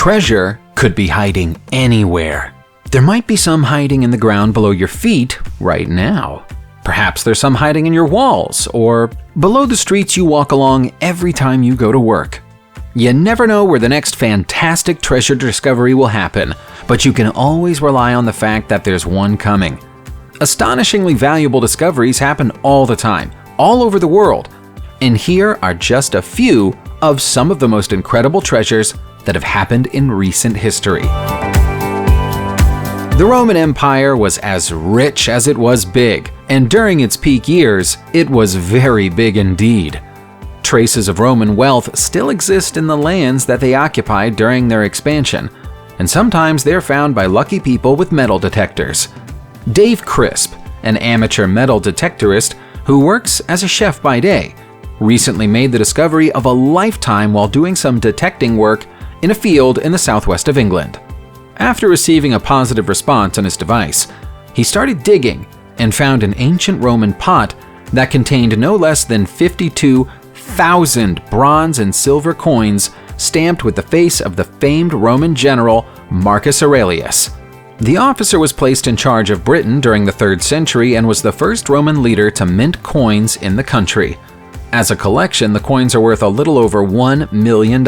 Treasure could be hiding anywhere. There might be some hiding in the ground below your feet right now. Perhaps there's some hiding in your walls or below the streets you walk along every time you go to work. You never know where the next fantastic treasure discovery will happen, but you can always rely on the fact that there's one coming. Astonishingly valuable discoveries happen all the time, all over the world. And here are just a few of some of the most incredible treasures that have happened in recent history. The Roman Empire was as rich as it was big, and during its peak years, it was very big indeed. Traces of Roman wealth still exist in the lands that they occupied during their expansion, and sometimes they're found by lucky people with metal detectors. Dave Crisp, an amateur metal detectorist who works as a chef by day, recently made the discovery of a lifetime while doing some detecting work in a field in the southwest of England. After receiving a positive response on his device, he started digging and found an ancient Roman pot that contained no less than 52,000 bronze and silver coins stamped with the face of the famed Roman general Marcus Aurelius. The officer was placed in charge of Britain during the 3rd century and was the first Roman leader to mint coins in the country. As a collection, the coins are worth a little over $1 million.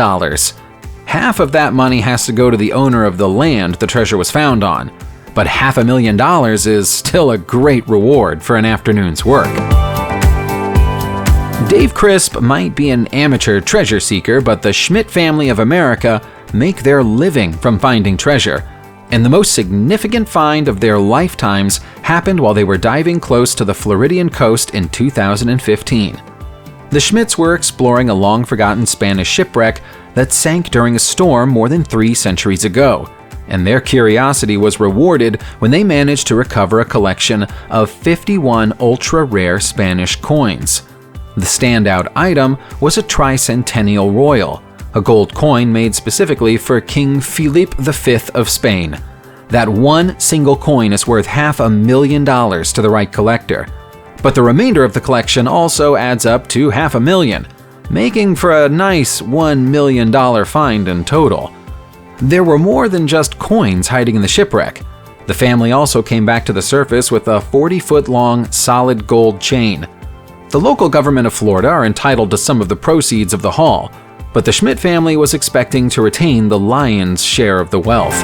Half of that money has to go to the owner of the land the treasure was found on, but $500,000 is still a great reward for an afternoon's work. Dave Crisp might be an amateur treasure seeker, but the Schmidt family of America make their living from finding treasure, and the most significant find of their lifetimes happened while they were diving close to the Floridian coast in 2015. The Schmidts were exploring a long-forgotten Spanish shipwreck that sank during a storm more than 3 centuries ago, and their curiosity was rewarded when they managed to recover a collection of 51 ultra-rare Spanish coins. The standout item was a tricentennial royal, a gold coin made specifically for King Philip V of Spain. That one single coin is worth $500,000 to the right collector, but the remainder of the collection also adds up to $500,000, making for a nice $1 million find in total. There were more than just coins hiding in the shipwreck. The family also came back to the surface with a 40-foot-long solid gold chain. The local government of Florida are entitled to some of the proceeds of the haul, but the Schmidt family was expecting to retain the lion's share of the wealth.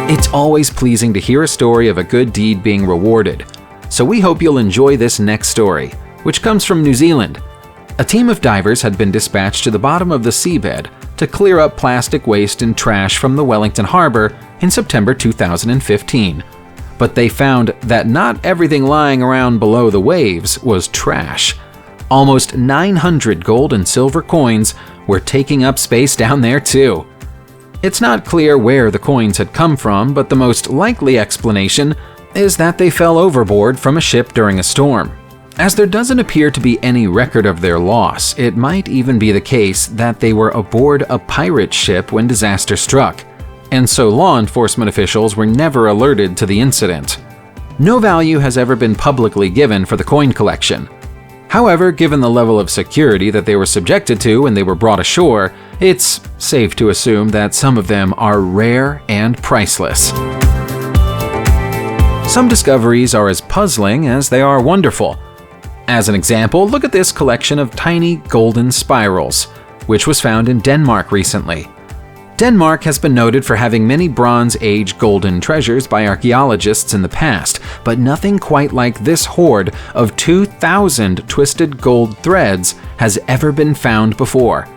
It's always pleasing to hear a story of a good deed being rewarded, so we hope you'll enjoy this next story, which comes from New Zealand. A team of divers had been dispatched to the bottom of the seabed to clear up plastic waste and trash from the Wellington Harbor in September 2015. But they found that not everything lying around below the waves was trash. Almost 900 gold and silver coins were taking up space down there too. It's not clear where the coins had come from, but the most likely explanation is that they fell overboard from a ship during a storm. As there doesn't appear to be any record of their loss, it might even be the case that they were aboard a pirate ship when disaster struck, and so law enforcement officials were never alerted to the incident. No value has ever been publicly given for the coin collection. However, given the level of security that they were subjected to when they were brought ashore, it's safe to assume that some of them are rare and priceless. Some discoveries are as puzzling as they are wonderful. As an example, look at this collection of tiny golden spirals, which was found in Denmark recently. Denmark has been noted for having many Bronze Age golden treasures by archaeologists in the past, but nothing quite like this hoard of 2,000 twisted gold threads has ever been found before.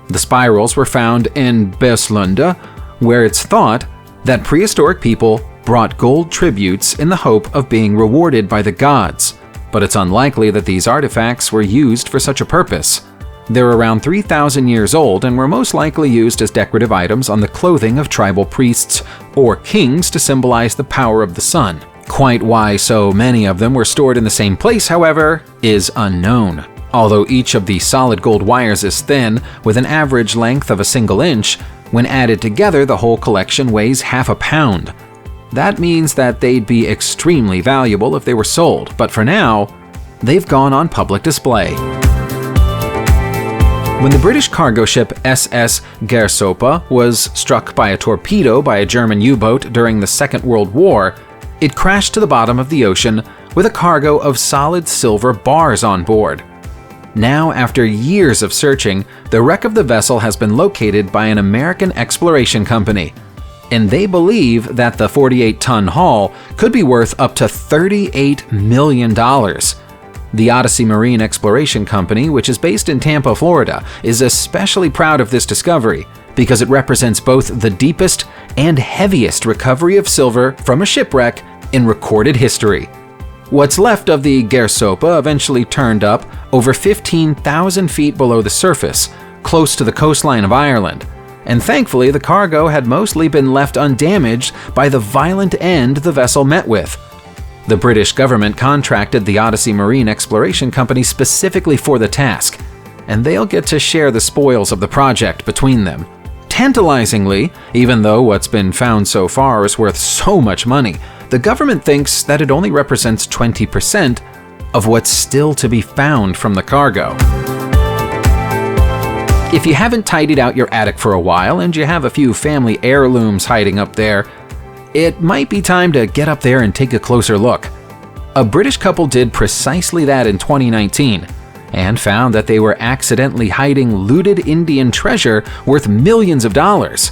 The spirals were found in Beslunde, where it's thought that prehistoric people brought gold tributes in the hope of being rewarded by the gods, but it's unlikely that these artifacts were used for such a purpose. They're around 3,000 years old and were most likely used as decorative items on the clothing of tribal priests or kings to symbolize the power of the sun. Quite why so many of them were stored in the same place, however, is unknown. Although each of the solid gold wires is thin, with an average length of a single inch, when added together the whole collection weighs half a pound. That means that they'd be extremely valuable if they were sold, but for now, they've gone on public display. When the British cargo ship SS Gersopa was struck by a torpedo by a German U-boat during the Second World War, it crashed to the bottom of the ocean with a cargo of solid silver bars on board. Now, after years of searching, the wreck of the vessel has been located by an American exploration company, and they believe that the 48-ton haul could be worth up to $38 million. The Odyssey Marine Exploration Company, which is based in Tampa, Florida, is especially proud of this discovery because it represents both the deepest and heaviest recovery of silver from a shipwreck in recorded history. What's left of the Gersopa eventually turned up over 15,000 feet below the surface, close to the coastline of Ireland, and thankfully the cargo had mostly been left undamaged by the violent end the vessel met with. The British government contracted the Odyssey Marine Exploration Company specifically for the task, and they'll get to share the spoils of the project between them. Tantalizingly, even though what's been found so far is worth so much money, the government thinks that it only represents 20% of what's still to be found from the cargo. If you haven't tidied out your attic for a while and you have a few family heirlooms hiding up there, it might be time to get up there and take a closer look. A British couple did precisely that in 2019 and found that they were accidentally hiding looted Indian treasure worth millions of dollars.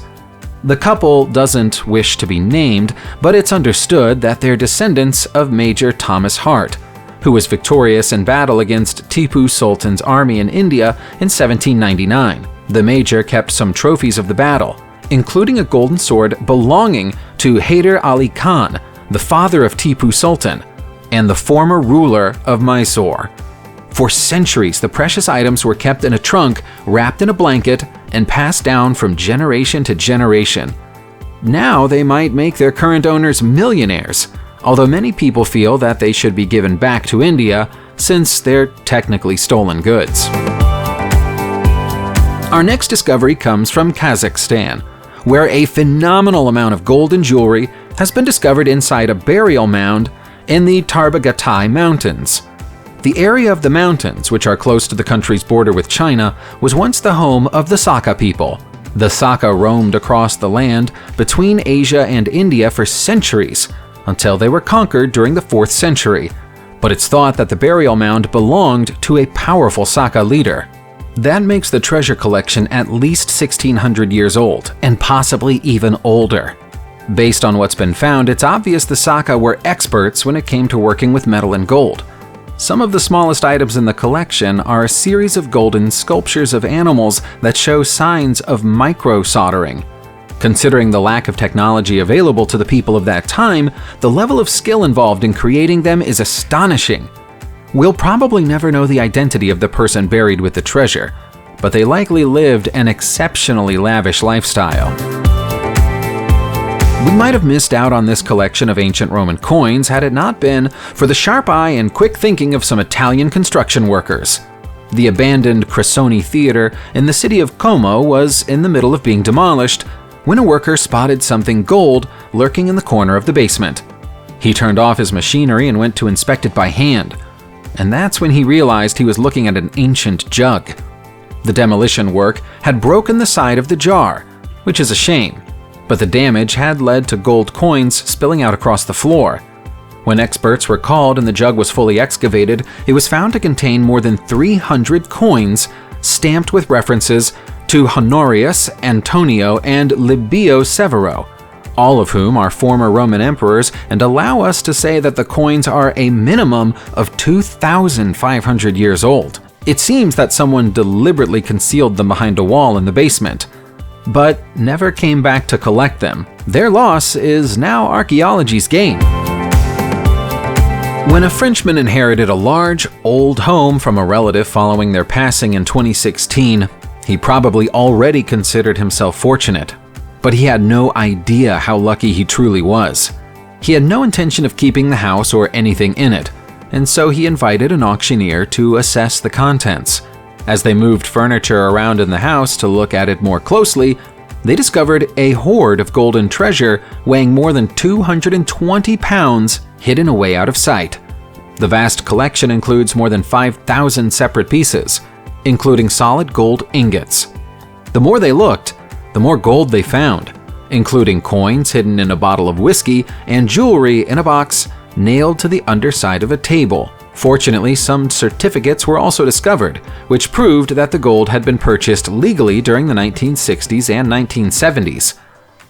The couple doesn't wish to be named, but it's understood that they're descendants of Major Thomas Hart, who was victorious in battle against Tipu Sultan's army in India in 1799. The Major kept some trophies of the battle, including a golden sword belonging to Hyder Ali Khan, the father of Tipu Sultan, and the former ruler of Mysore. For centuries, the precious items were kept in a trunk, wrapped in a blanket, and passed down from generation to generation. Now they might make their current owners millionaires, although many people feel that they should be given back to India since they're technically stolen goods. Our next discovery comes from Kazakhstan, where a phenomenal amount of gold and jewelry has been discovered inside a burial mound in the Tarbagatai Mountains. The area of the mountains, which are close to the country's border with China, was once the home of the Saka people. The Saka roamed across the land between Asia and India for centuries, until they were conquered during the 4th century. But it's thought that the burial mound belonged to a powerful Saka leader. That makes the treasure collection at least 1,600 years old, and possibly even older. Based on what's been found, it's obvious the Saka were experts when it came to working with metal and gold. Some of the smallest items in the collection are a series of golden sculptures of animals that show signs of micro-soldering. Considering the lack of technology available to the people of that time, the level of skill involved in creating them is astonishing. We'll probably never know the identity of the person buried with the treasure, but they likely lived an exceptionally lavish lifestyle. We might have missed out on this collection of ancient Roman coins had it not been for the sharp eye and quick thinking of some Italian construction workers. The abandoned Cresoni Theater in the city of Como was in the middle of being demolished when a worker spotted something gold lurking in the corner of the basement. He turned off his machinery and went to inspect it by hand, and that's when he realized he was looking at an ancient jug. The demolition work had broken the side of the jar, which is a shame, but the damage had led to gold coins spilling out across the floor. When experts were called and the jug was fully excavated, it was found to contain more than 300 coins stamped with references to Honorius, Antonio, and Livio Severo, all of whom are former Roman emperors and allow us to say that the coins are a minimum of 2,500 years old. It seems that someone deliberately concealed them behind a wall in the basement, but never came back to collect them. Their loss is now archaeology's gain. When a Frenchman inherited a large, old home from a relative following their passing in 2016, he probably already considered himself fortunate, but he had no idea how lucky he truly was. He had no intention of keeping the house or anything in it, and so he invited an auctioneer to assess the contents. As they moved furniture around in the house to look at it more closely, they discovered a hoard of golden treasure weighing more than 220 pounds hidden away out of sight. The vast collection includes more than 5,000 separate pieces, including solid gold ingots. The more they looked, the more gold they found, including coins hidden in a bottle of whiskey and jewelry in a box nailed to the underside of a table. Fortunately, some certificates were also discovered, which proved that the gold had been purchased legally during the 1960s and 1970s.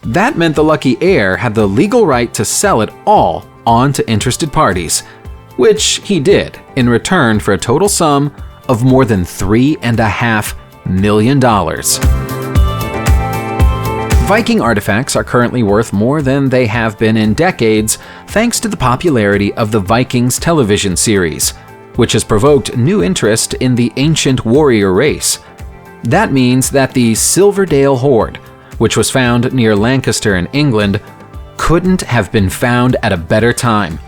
That meant the lucky heir had the legal right to sell it all on to interested parties, which he did in return for a total sum of more than $3.5 million. Viking artifacts are currently worth more than they have been in decades thanks to the popularity of the Vikings television series, which has provoked new interest in the ancient warrior race. That means that the Silverdale Hoard, which was found near Lancaster in England, couldn't have been found at a better time.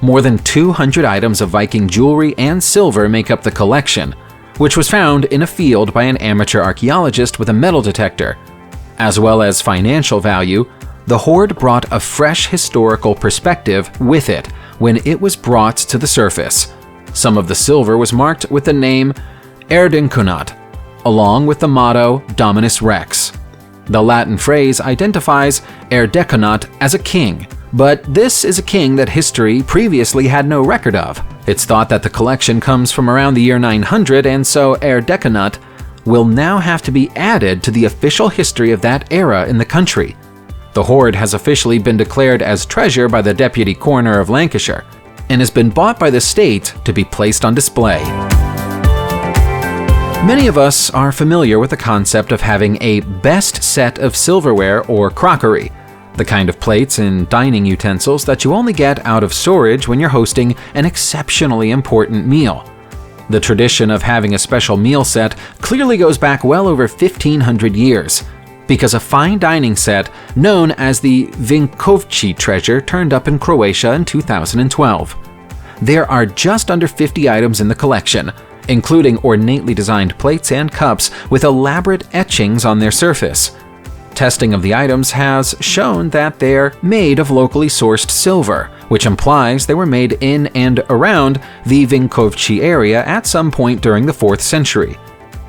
More than 200 items of Viking jewelry and silver make up the collection, which was found in a field by an amateur archaeologist with a metal detector. As well as financial value, the hoard brought a fresh historical perspective with it when it was brought to the surface. Some of the silver was marked with the name Erdinkunat, along with the motto Dominus Rex. The Latin phrase identifies Erdinkunat as a king, but this is a king that history previously had no record of. It's thought that the collection comes from around the year 900, and so Erdinkunat will now have to be added to the official history of that era in the country. The hoard has officially been declared as treasure by the Deputy Coroner of Lancashire and has been bought by the state to be placed on display. Many of us are familiar with the concept of having a best set of silverware or crockery, the kind of plates and dining utensils that you only get out of storage when you're hosting an exceptionally important meal. The tradition of having a special meal set clearly goes back well over 1,500 years, because a fine dining set known as the Vincozzi Treasure turned up in Croatia in 2012. There are just under 50 items in the collection, including ornately designed plates and cups with elaborate etchings on their surface. Testing of the items has shown that they're made of locally sourced silver, which implies they were made in and around the Vincozzi area at some point during the 4th century.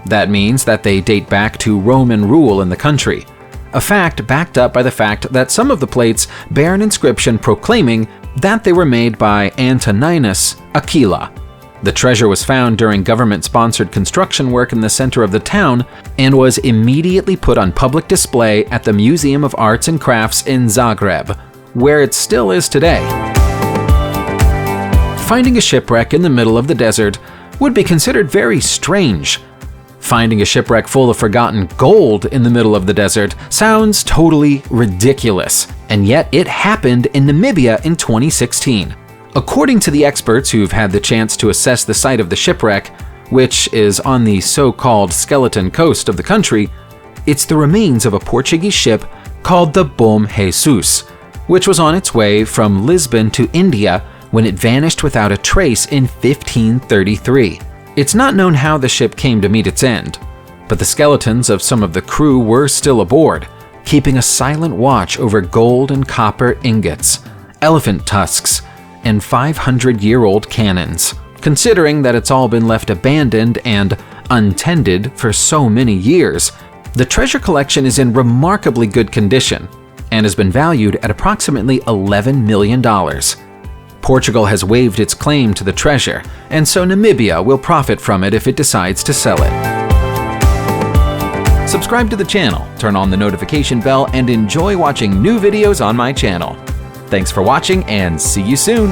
That means that they date back to Roman rule in the country, a fact backed up by the fact that some of the plates bear an inscription proclaiming that they were made by Antoninus Aquila. The treasure was found during government-sponsored construction work in the center of the town and was immediately put on public display at the Museum of Arts and Crafts in Zagreb, where it still is today. Finding a shipwreck in the middle of the desert would be considered very strange. Finding a shipwreck full of forgotten gold in the middle of the desert sounds totally ridiculous, and yet it happened in Namibia in 2016. According to the experts who've had the chance to assess the site of the shipwreck, which is on the so-called skeleton coast of the country, it's the remains of a Portuguese ship called the Bom Jesus, which was on its way from Lisbon to India when it vanished without a trace in 1533. It's not known how the ship came to meet its end, but the skeletons of some of the crew were still aboard, keeping a silent watch over gold and copper ingots, elephant tusks, and 500-year-old cannons. Considering that it's all been left abandoned and untended for so many years, the treasure collection is in remarkably good condition and has been valued at approximately $11 million. Portugal has waived its claim to the treasure, and so Namibia will profit from it if it decides to sell it. Subscribe to the channel, turn on the notification bell, and enjoy watching new videos on my channel. Thanks for watching, and see you soon!